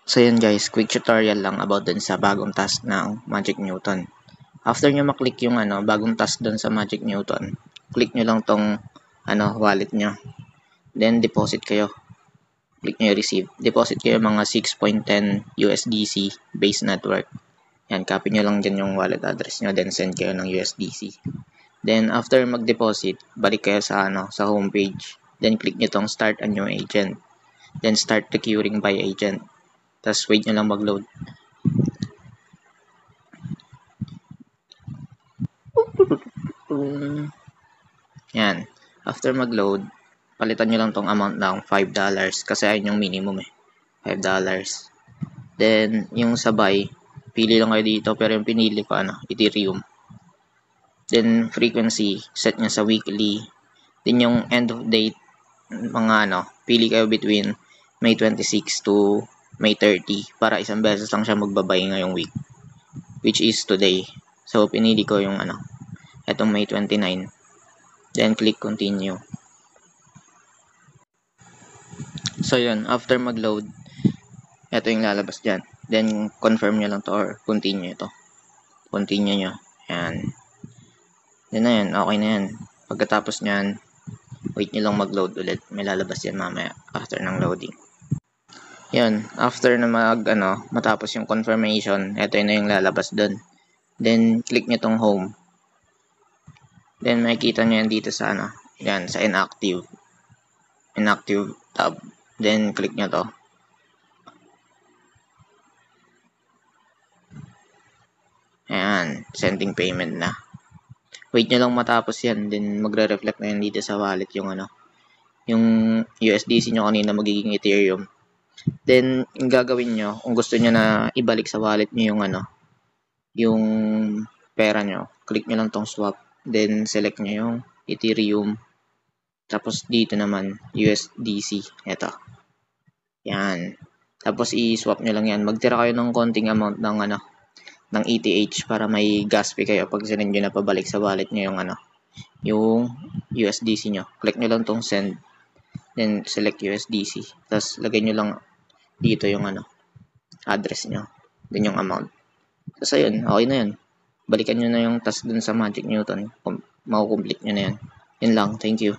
So yun guys, quick tutorial lang about dun sa bagong task ng Magic Newton. After nyo maklik yung bagong task dun sa Magic Newton, click nyo lang tong wallet nyo. Then deposit kayo. Click nyo yung receive. Deposit kayo mga 6.10 USDC base network. Yan, copy nyo lang dyan yung wallet address nyo, then send kayo ng USDC. Then after mag-deposit, balik kayo sa homepage. Then click nyo tong start a new agent. Then start the queuing by agent. Tapos wait nyo lang mag-load. Yan. After mag-load, palitan nyo lang tong amount ng $5 kasi ayun yung minimum $5. Then, yung sabay, pili lang kayo dito pero yung pinili ko Ethereum. Then, frequency, set nyo sa weekly. Then, yung end of date, mga pili kayo between May 26 to May 30 para isang beses lang siya magbabay ngayong week, which is today. So, pinili ko yung etong May 29. Then, click continue. So, yun. After mag-load, ito yung lalabas dyan. Then, confirm nyo lang to or continue ito. Continue nyo. Yan. Then na yan. Okay na yan. Pagkatapos nyan, wait nyo lang mag-load ulit. May lalabas yan mamaya after ng loading. Yan. After na matapos yung confirmation, ito na yung lalabas dun. Then, click nyo tong home. Then, makikita nyo yan dito sa yan, sa inactive. Inactive tab. Then, click nyo to. Ayan, sending payment na. Wait nyo lang matapos yan. Then, magre-reflect na yan dito sa wallet yung USDC nyo kanina magiging Ethereum. Then, yung gagawin nyo, kung gusto nyo na ibalik sa wallet nyo yung pera nyo, click nyo lang tong swap. Then, select nyo yung Ethereum. Tapos, dito naman, USDC. Ito. Yan. Tapos, i-swap nyo lang yan. Magtira kayo ng konting amount ng ETH para may gas fee kayo pag sinend nyo na pabalik sa wallet nyo yung USDC nyo. Click nyo lang tong send. Then, select USDC. Tapos, lagay nyo lang dito yung address nyo. Then, yung amount. Tapos, ayun. Okay na yun. Balikan nyo na yung task dun sa Magic Newton. Makukomplete nyo na yan. Yun lang. Thank you.